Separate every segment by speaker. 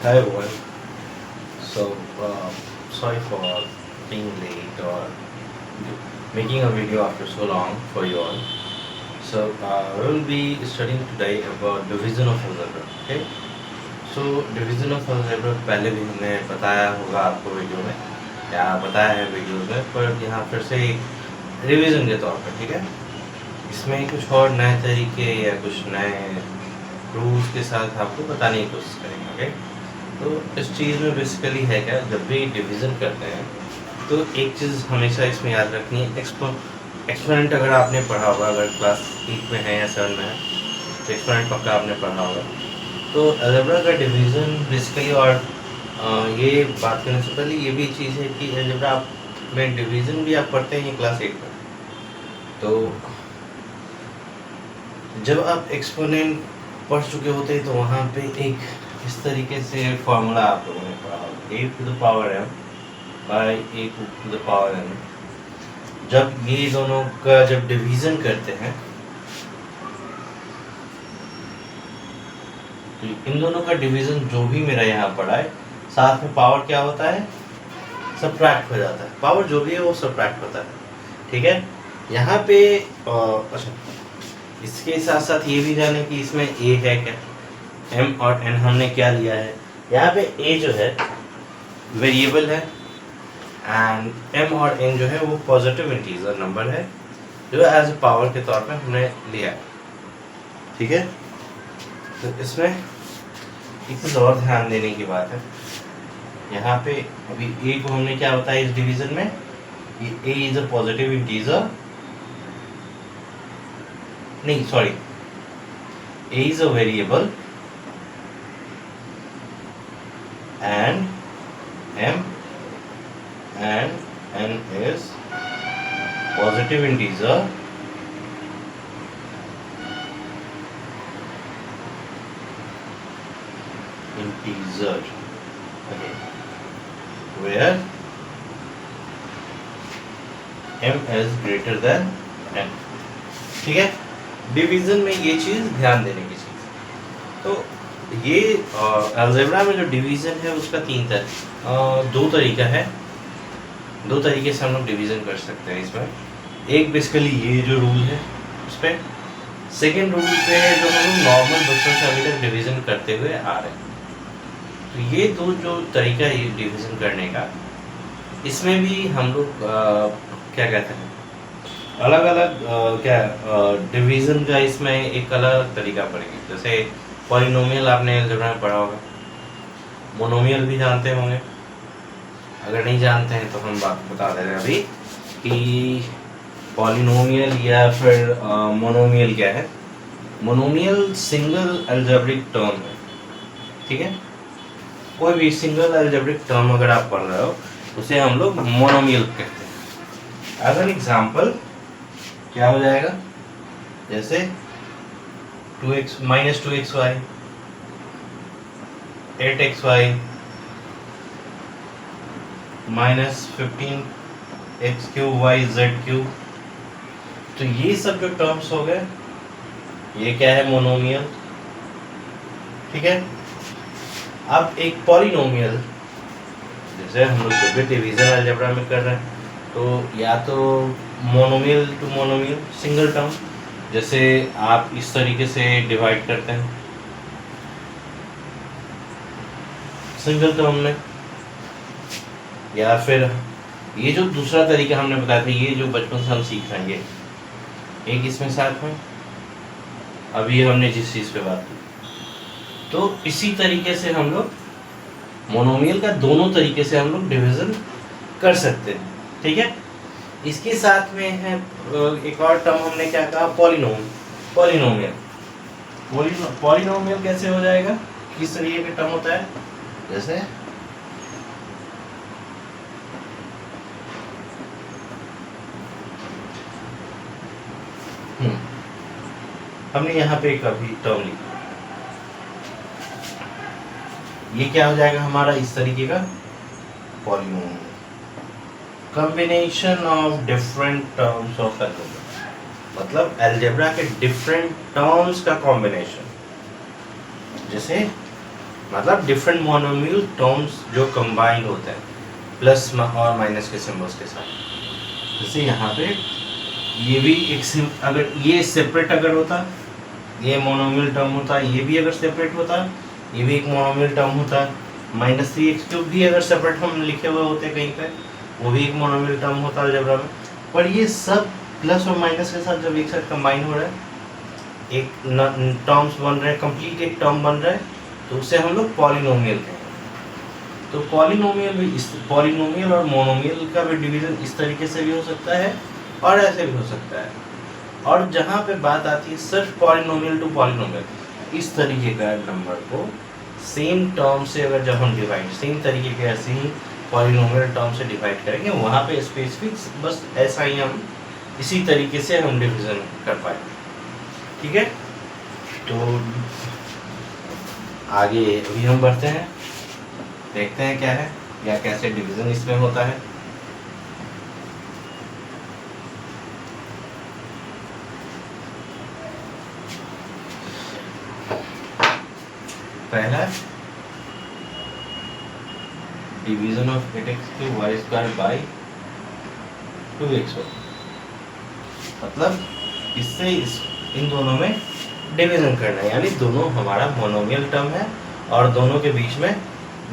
Speaker 1: Hi everyone. So, sorry for being late or making a video after so long for you all. So, we will be studying today about division of algebra. Okay. So, division of algebra पहले भी हमने बताया होगा आपको video में या बताया है वीडियो में, पर यहाँ फिर से एक रिवीजन के तौर पर, ठीक है। इसमें कुछ और नए तरीके या कुछ नए रूल्स के साथ आपको बताने की कोशिश करेंगे। ओके। तो इस चीज़ में बेसिकली है क्या, जब भी डिवीज़न करते हैं तो एक चीज़ हमेशा इसमें याद रखनी है, एक्सपोनेंट अगर आपने पढ़ा होगा, अगर क्लास 8 में है या 7 में है तो एक्सपोनेंट पक्का आपने पढ़ा होगा। तो अलजेब्रा का डिवीज़न बेसिकली, और ये बात करने से पहले ये भी चीज़ है कि अलजेब्रा में डिवीज़न भी आप पढ़ते हैं क्लास 8 में। तो जब आप एक्सपोनेंट पढ़ चुके होते हैं तो वहाँ पे एक इस तरीके से फॉर्मूला आप लोगों ने पढ़ा होगा, a to the power m by a to the power n। जब ये दोनों का जब डिवीजन करते हैं तो इन दोनों का डिवीजन जो भी मेरा यहाँ पड़ा है, साथ में पावर क्या होता है, सबट्रैक्ट हो जाता है। पावर जो भी है वो सबट्रैक्ट होता है, ठीक है। यहाँ पे अच्छा, इसके साथ साथ ये भी जाने कि इसमें a है क्या, m और n हमने क्या लिया है। यहाँ पे a जो है वेरिएबल है एंड m और n जो है वो पॉजिटिव इंटीजर नंबर है जो एज ए पावर के तौर पे हमने लिया है, ठीक है। तो इसमें एक चीज़ और ध्यान देने की बात है, यहाँ पे अभी a को हमने क्या बताया इस डिवीजन में, ये a is a positive integer, नहीं sorry, a is a variable and m and n is positive integer okay, where m is greater than n, ठीक है। डिवीजन में ये चीज ध्यान देने की चीज। तो ये अलजेब्रा में जो डिवीजन है उसका दो तरीका है, दो तरीके से हम लोग डिवीजन कर सकते हैं इसमें। एक बेसिकली ये जो रूल है उस पर, सेकेंड रूल पे जो हम लोग नॉर्मल बच्चों से अभी तक डिवीजन करते हुए आ रहे हैं। तो ये दो जो तरीका है डिवीजन करने का, इसमें भी हम लोग क्या कहते हैं, अलग अलग क्या डिवीजन का इसमें एक अलग तरीका पड़ेगा। जैसे पॉलिनोमियल आपने अलजेब्रा में पढ़ा होगा, मोनोमियल भी जानते होंगे, अगर नहीं जानते हैं तो हम बात बता दे रहे हैं अभी कि पॉलिनोमियल या फिर मोनोमियल क्या है। मोनोमियल सिंगल अलजेब्रिक टर्म है, ठीक है। कोई भी सिंगल अलजेब्रिक टर्म अगर आप पढ़ रहे हो उसे हम लोग मोनोमियल कहते हैं। एज एन एग्जाम्पल क्या हो जाएगा, जैसे 2x minus 2xy, 8xy minus 15x3y z3। तो ये सब जो टर्म्स हो गए ये क्या है, मोनोमियल, ठीक है। अब एक पॉलिनोमियल, जैसे हम लोग जब भी डिवीजन अलजेब्रा में कर रहे हैं तो या तो monomial to monomial single term, जैसे आप इस तरीके से डिवाइड करते हैं सिंगल टर्म में, या फिर ये जो दूसरा तरीका हमने बताया था, ये जो बचपन से हम सीख रहे हैं, ये एक इसमें साथ में अभी हमने जिस चीज़ पे बात की, तो इसी तरीके से हम लोग मोनोमियल का दोनों तरीके से हम लोग डिवीजन कर सकते हैं, ठीक है। इसके साथ में है एक और टर्म हमने क्या कहा, पॉलिनोमियल। पॉलिनोमियल कैसे हो जाएगा, किस तरीके का टर्म होता है, जैसे हमने यहाँ पे एक अभी टर्म लिखा, ये क्या हो जाएगा हमारा इस तरीके का polynomial, combination of different terms of algebra, मतलब अलजेब्रा के डिफरेंट टर्म्स का कॉम्बिनेशन। जैसे मतलब डिफरेंट मोनोमियल टर्म्स जो कंबाइंड होते हैं प्लस और माइनस के सिंबल्स के साथ। जैसे यहाँ पे ये भी एक अगर ये सेपरेट अगर होता, ये मोनोमियल टर्म होता, ये भी अगर सेपरेट होता, ये भी एक मोनोमियल टर्म होता, -3x³ भी अगर सेपरेट हम लिखे हुए होते कहीं पे, वो भी एक मोनोमियल टर्म होता अलजेब्रा में। पर ये सब प्लस और माइनस के साथ जब एक साथ कंबाइन हो रहा है, एक टर्म्स बन रहे हैं, कंप्लीट एक टर्म बन रहा है, तो उसे हम लोग पॉलिनोमियल कहेंगे। तो पॉलिनोमियल और मोनोमियल का भी डिवीजन इस तरीके से भी हो सकता है और ऐसे भी हो सकता है। और जहाँ पे बात आती है सिर्फ पॉलिनोमियल टू पॉलिनोमियल, इस तरीके का नंबर को सेम टर्म से अगर जब हम डिवाइड सेम तरीके के ऐसे ही पॉलिनोमियल टर्म से डिवाइड करेंगे, वहाँ पे स्पेसिफिक बस ऐसा ही हम इसी तरीके से हम डिवीजन कर पाएंगे। ठीक है, तो आगे अभी हम बढ़ते हैं, देखते हैं क्या है या कैसे डिवीजन इसमें होता है। पहला division of 8x³ y² by 2x1, मतलब इससे इन दोनों में डिवीजन करना है, यानी दोनों हमारा मोनोमियल टर्म है और दोनों के बीच में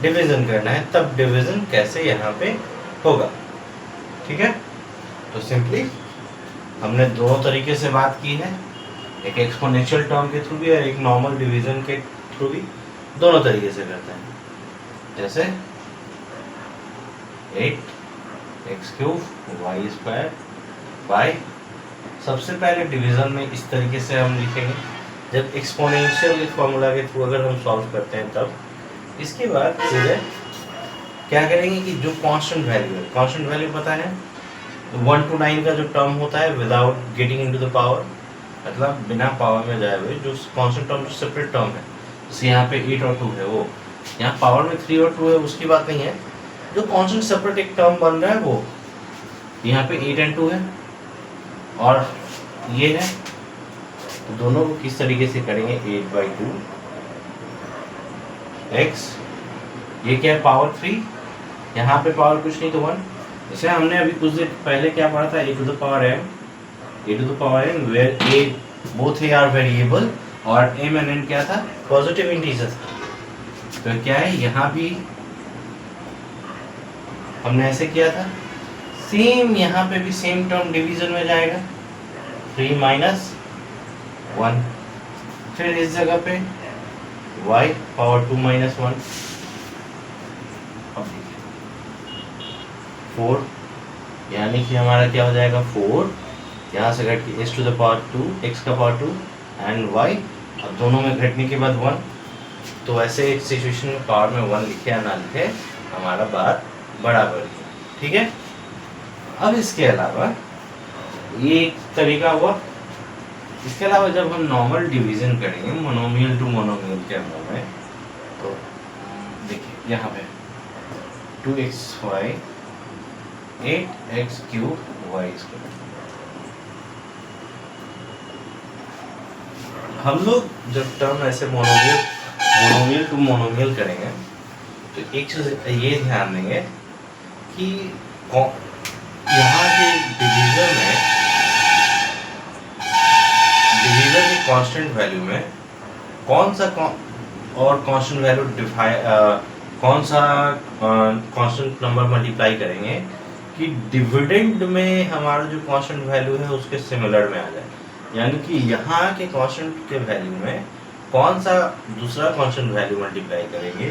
Speaker 1: डिवीजन करना है, तब डिवीजन कैसे यहाँ पे होगा। ठीक है, तो सिंपली हमने दोनों तरीके से बात की है, एक एक्सपोनेंशियल टर्म के थ्रू भी और एक नॉर्मल डिवीजन के थ्रू भी, दोनों तरीके से करते हैं। जैसे 8x³ y² बाई, सबसे पहले डिवीजन में इस तरीके से हम लिखेंगे, जब एक्सपोनेंशियल फॉर्मूला के थ्रू अगर हम सॉल्व करते हैं तब। इसके बाद सीधे क्या करेंगे कि जो कांस्टेंट वैल्यू है, कांस्टेंट वैल्यू पता है 1 to 9 का जो टर्म होता है without getting into the power, मतलब बिना पावर में जाए हुए जो कांस्टेंट टर्म, जो सेपरेट टर्म है, जैसे यहाँ पे 8 और 2 है, वो यहाँ पावर में 3 और 2 है, उसकी बात नहीं है, जो कांस्टेंट सेपरेट एक टर्म बन रहा है वो यहाँ पे 8 और 2 है और ये है, तो दोनों को किस तरीके से करेंगे, 8/2 x, ये क्या है पावर 3, यहाँ पे पावर कुछ नहीं तो 1। जैसे हमने अभी कुछ देर पहले क्या पढ़ा था, a to the power n where a both a are variable और m and n क्या था, पॉजिटिव इंटीजर था। तो क्या है, यहाँ भी हमने ऐसे किया था, सेम यहाँ पे भी सेम टर्म डिवीजन में जाएगा, 3 - 1, फिर इस जगह पे y पावर 2 - 1, 4, यानी कि हमारा क्या हो जाएगा 4, यहाँ से घट के s to the power 2, x का पावर 2 एंड y, अब दोनों में घटने के बाद 1। तो ऐसे एक सिचुएशन में पावर में 1 लिखे या ना लिखे, हमारा बात बराबर है। ठीक है, अब इसके अलावा ये एक तरीका हुआ, इसके अलावा जब हम नॉर्मल डिवीजन करेंगे मोनोमियल टू मोनोमियल के अंदर में, तो देखिए यहाँ पे 2xy 8x³ y², हम लोग जब टर्म ऐसे मोनोमियल टू मोनोमियल करेंगे तो एक चीज ये ध्यान देंगे कि यहाँ के डिवीजन के कांस्टेंट वैल्यू में कौन सा और कांस्टेंट वैल्यू कौन सा कांस्टेंट नंबर मल्टीप्लाई करेंगे कि डिविडेंड में हमारा जो कांस्टेंट वैल्यू है उसके सिमिलर में आ जाए, यानी कि यहाँ के कांस्टेंट के वैल्यू में कौन सा दूसरा कांस्टेंट वैल्यू मल्टीप्लाई करेंगे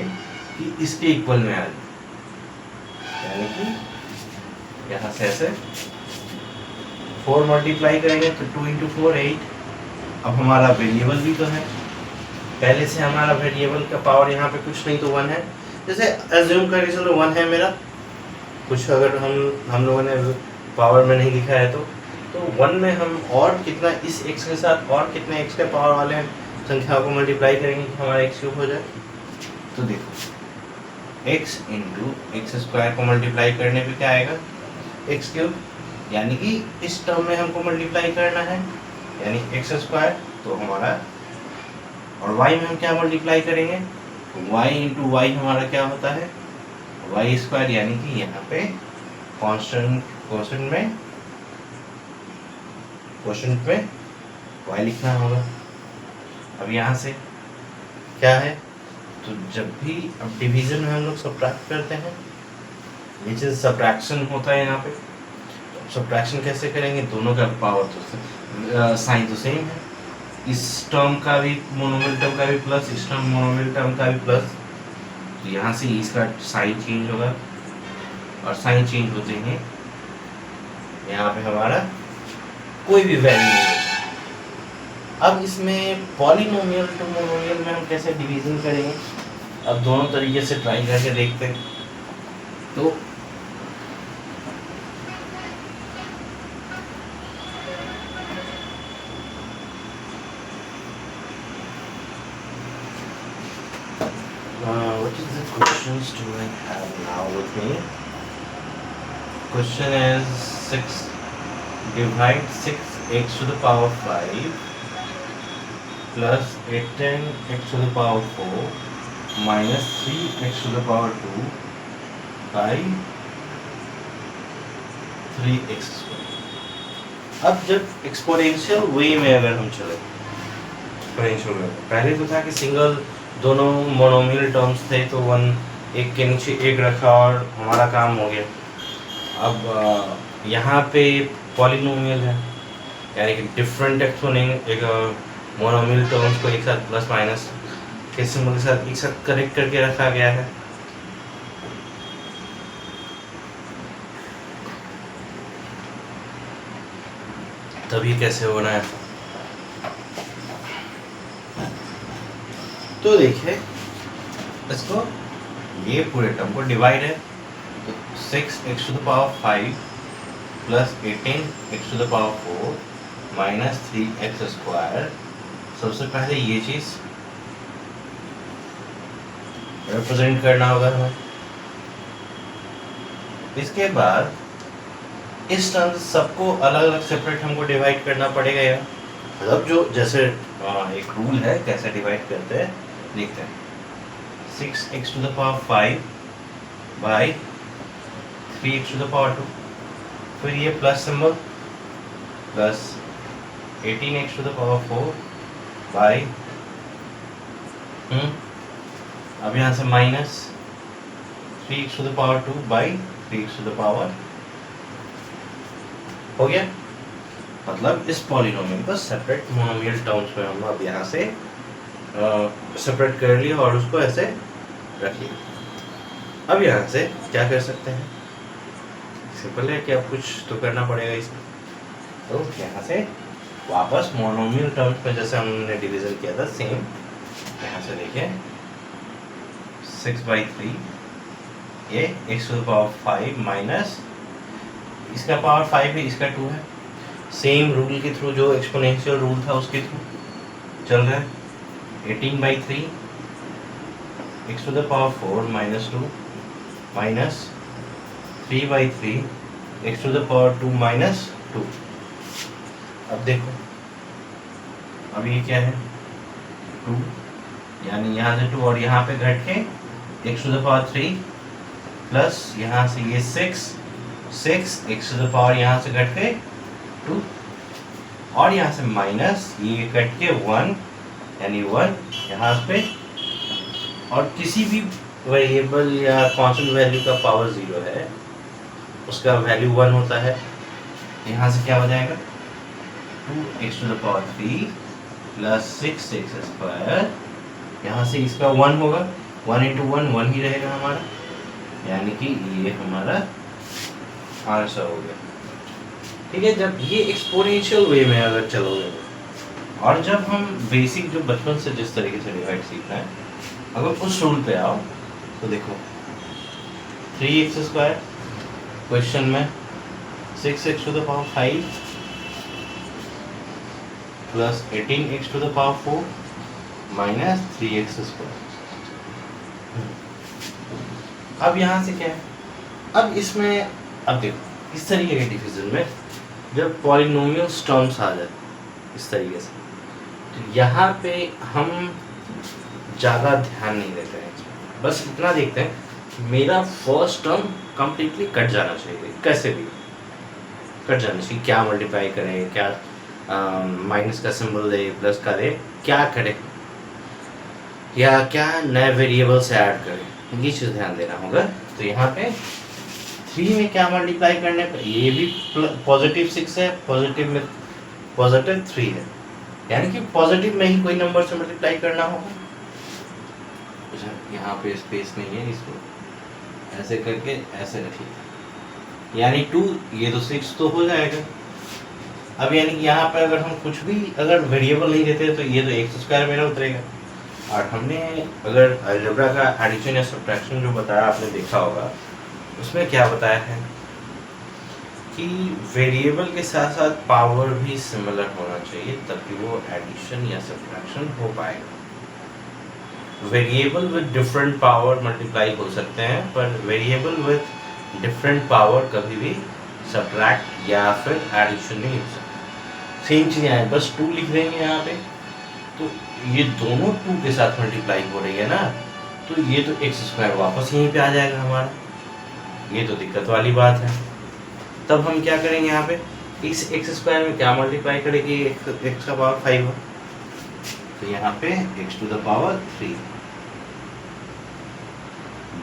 Speaker 1: कि इसके इक्वल में आ जाए, यानी कि यहाँ से ऐसे 4 मल्टीप्लाई करेंगे तो 2 × 4 8। अब हमारा वेरिएबल भी तो है, पहले से हमारा वेरिएबल का पावर यहाँ पे कुछ नहीं तो 1 है, जैसे एज्यूम करिए चलो 1 है मेरा, कुछ अगर हम लोगों ने पावर में नहीं लिखा है तो 1 में हम और कितना इस x के साथ और कितने x के पावर वाले संख्या को मल्टीप्लाई करेंगे कि हमारा x³ हो जाए। तो देखो x × x² को मल्टीप्लाई करने पे क्या आएगा, x³, यानी कि इस टर्म में हमको मल्टीप्लाई करना है, यानी x², तो हमारा, और y में हम क्या मल्टीप्लाई करेंगे y इंटू वाई हमारा क्या होता है, वाई स्क्वायर, यानी कि यहाँ पे क्वेश्चन में y लिखना होगा। अब यहाँ से क्या है, तो जब भी अब डिवीजन में हम लोग सब्ट्रैक्ट करते हैं, ये चीज़ सब्ट्रैक्शन होता है यहाँ पे। सब्ट्रैक्शन कैसे करेंगे, दोनों का पावर तो साइन तो सेम है, इस टर्म का भी मोनोमियल टर्म का भी प्लस, इस टर्म मोनोमियल टर्म का भी प्लस, तो यहाँ से इसका साइन चेंज होगा और साइन चेंज होते हैं यहाँ पे हमारा कोई भी वैल्यू नहीं है। अब इसमें पॉलिनोमियल टू मोनोमियल में हम कैसे डिवीजन करेंगे, अब दोनों तरीके से ट्राई करके देखते हैं। तो what is the questions do I have now with me? Question is 6 divide 6x to the power 5 plus 18x to the power 4 minus 3x to the power 2 by 3x square। अब जब exponential वे में अगर हम चले, exponential वे पहले तो था कि सिंगल दोनों मोनोमियल टर्म्स थे, तो वन एक के नीचे एक रखा और हमारा काम हो गया। अब यहाँ पे पॉलिनोमियल है, यानी कि डिफरेंट एक्सपोनेंट एक मोनोमियल टर्म्स को एक साथ प्लस माइनस के सिंबल के साथ एक साथ कनेक्ट करके रखा गया है। तब ये कैसे होना है, तो देखिए इसको, ये पूरे टर्म को डिवाइड है, तो 6x to the power 5 plus 18x to the power 4 minus 3x square. सबसे पहले ये चीज रिप्रेजेंट करना होगा हमें। इसके बाद इस टर्म सबको अलग अलग सेपरेट हमको डिवाइड करना पड़ेगा यार। मतलब जो जैसे एक रूल है कैसे डिवाइड करते हैं देखते हैं। 6x to the power 5 by 3x to the power 2, फिर ये plus symbol plus 18x to the power 4 by अब यहाँ से minus 3x to the power 2 by 3x to the power, हो गया। मतलब इस पॉलिनोमियल को सेपरेट मोनोमियल टर्म्स में हम अब यहाँ से सेपरेट कर लिया और उसको ऐसे रख लिया। अब यहाँ से क्या कर सकते हैं, सिंपल है कि अब कुछ तो करना पड़ेगा इसमें। तो यहाँ से वापस मोनोमियल टर्म्स में जैसे हमने डिवीजन किया था सेम, यहाँ से देखिए 6/3 ये x to the power 5 minus इसका पावर 5 है, इसका 2 है। सेम रूल के थ्रू जो एक्सपोनेंशियल रूल था उसके थ्रू चल रहा है। 18/3 x to the power 4 minus 2 minus 3/3 x to the power 2 minus 2। अब देखो अब ये क्या है 2, यानी यहाँ से 2 और यहाँ पे घट के x to the power 3 plus यहाँ से ये 6 x टू द पावर यहाँ से घट के 2 और यहाँ से माइनस ये कट के 1 यानी 1 यहाँ पे, और किसी भी वेरिएबल या कांस्टेंट वैल्यू का पावर 0 है उसका वैल्यू 1 होता है। यहाँ से क्या हो जाएगा 2x to the power 3 plus 6x square, यहाँ से इसका 1 होगा, 1 इंटू 1 1 ही रहेगा हमारा, यानी कि ये हमारा आंसर हो गया। ठीक है, जब ये एक्सपोनेंशियल वे में अगर चलोगे और जब हम बेसिक जो बचपन से जिस तरीके से डिवाइड सीखना है अगर उस रूल पे आओ तो देखो 3x स्क्वायर क्वेश्चन में 6x to the power 5 plus 18x to the power 4 minus 3x square. अब यहाँ से क्या है, अब इसमें अब देखो इस तरीके के डिवीजन में जब पॉलिनोमियल टर्म्स आ जाए इस तरीके से, तो यहाँ पे हम ज़्यादा ध्यान नहीं देते हैं इसमें, बस इतना देखते हैं कि मेरा फर्स्ट टर्म कंप्लीटली कट जाना चाहिए, कैसे भी कट जाना चाहिए। क्या मल्टीप्लाई करें, क्या माइनस का सिंबल दे, प्लस का दे, क्या करें, या क्या नए वेरिएबल से ऐड करें, ये चीज़ ध्यान देना होगा। तो यहाँ पे 3 में क्या मल्टीप्लाई करने पर, ये भी पॉजिटिव 6 है, पॉजिटिव में पॉजिटिव 3 है, यानी कि पॉजिटिव में ही कोई नंबर से मल्टीप्लाई करना होगा। यहाँ पे स्पेस नहीं है, इसको ऐसे करके ऐसे रखिए, यानी 2, ये तो 6 तो हो जाएगा। अब यानी कि यहाँ पर अगर हम कुछ भी अगर वेरिएबल नहीं देते तो ये तो x² मेरा उतरेगा। और हमने अगर अलजेब्रा का एडिशन या सब्ट्रैक्शन जो बताया आपने देखा होगा, उसमें क्या बताया है कि वेरिएबल के साथ साथ पावर भी सिमिलर होना चाहिए, तभी वो एडिशन या सब्ट्रैक्शन हो पाएगा। Variable with different power multiply हो सकते हैं, पर वेरिएबल विद डिफरेंट पावर कभी भी सब्ट्रैक्ट या फिर एडिशन नहीं हो सकता। सेम चीज़ है, बस 2 लिख देंगे यहाँ पे, तो ये दोनों 2 के साथ मल्टीप्लाई हो रही है ना, तो ये तो x² वापस यहीं पे आ जाएगा हमारा, ये तो दिक्कत वाली बात है। तब हम क्या करेंगे, यहाँ पे इस x² में क्या मल्टीप्लाई करेंगे, x का पावर 5 है, तो यहाँ पे x⁴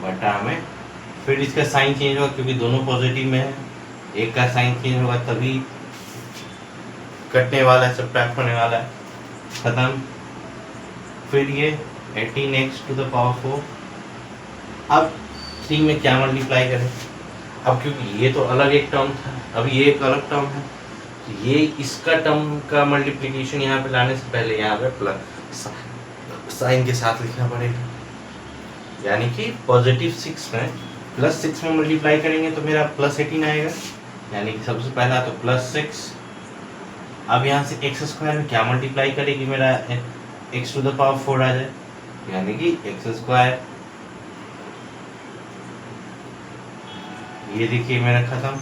Speaker 1: बटा में, फिर इसका साइन चेंज होगा क्योंकि दोनों पॉजिटिव में है, एक का साइन चेंज होगा तभी कटने वाला है, सब्ट्रैक्ट होने वाला है, खत्म। फिर ये 18x⁴। अब 3 में क्या मल्टीप्लाई करें, अब क्योंकि ये तो अलग एक टर्म था, अब ये एक अलग टर्म है, ये इसका टर्म का मल्टीप्लिकेशन यहाँ पे लाने से पहले यहाँ पे प्लस साइन के साथ लिखना पड़ेगा, यानी कि पॉजिटिव 6 में प्लस 6 में मल्टीप्लाई करेंगे तो मेरा +18 आएगा, यानी कि सबसे पहला तो +6। अब यहाँ से x² में क्या मल्टीप्लाई करेगी, मेरा x⁴ आ जाए, यानी कि x², ये देखिए मेरा खत्म।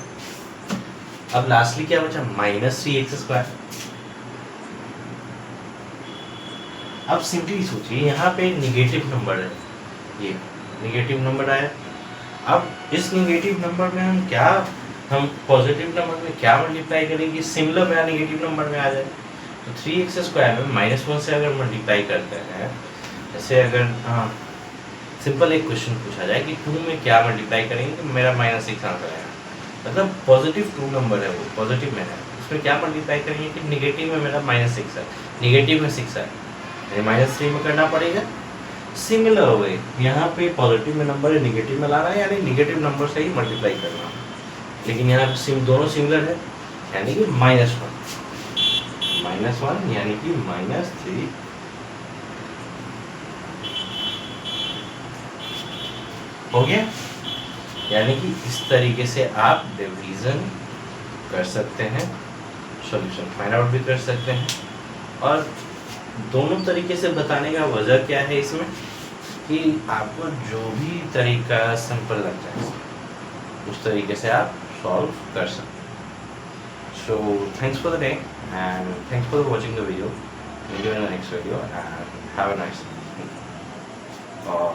Speaker 1: अब लास्टली क्या बचा, -3x²। अब सिंपली सोचिए, यहाँ पे नेगेटिव नंबर है, ये नेगेटिव नंबर आया। अब इस नेगेटिव नंबर में हम पॉजिटिव नंबर में क्या मल्टीप्लाई करेंगे, सिमिलर मेरा नेगेटिव नंबर में आ जाए, तो 3x² में -1 से अगर मल्टीप्लाई करते हैं, जैसे अगर सिंपल एक क्वेश्चन पूछा जाए कि 2 में क्या मल्टीप्लाई करेंगे तो मेरा -6 आंसर आएगा, मतलब पॉजिटिव 2 नंबर है, वो पॉजिटिव में है, उसमें क्या मल्टीप्लाई करेंगे कि नेगेटिव में मेरा -6 है, नेगेटिव में 6 है, -3 में करना पड़ेगा। सिमिलर हो गई, यहाँ पे पॉजिटिव में नंबर है, नेगेटिव में लाना है, यानी नेगेटिव नंबर से ही मल्टीप्लाई करना है, लेकिन यहाँ पे दोनों सिमिलर है, यानी कि -1 यानी कि -3 हो गया। यानी कि इस तरीके से आप डिवीजन कर सकते हैं, सॉल्यूशन फाइंड आउट भी कर सकते हैं। और दोनों तरीके से बताने का वजह क्या है इसमें, कि आपको जो भी तरीका सिंपल लगता है उस तरीके से आप सॉल्व कर सकते हैं। So thanks for the day and thanks for watching the video, meet you in the next video and have a nice day. और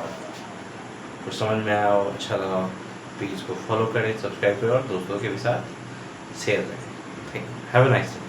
Speaker 1: कुछ समझ में आया हो, अच्छा लगा, प्लीज़ को फॉलो करें, सब्सक्राइब करें और दोस्तों के भी साथ शेयर करें। Have a nice day.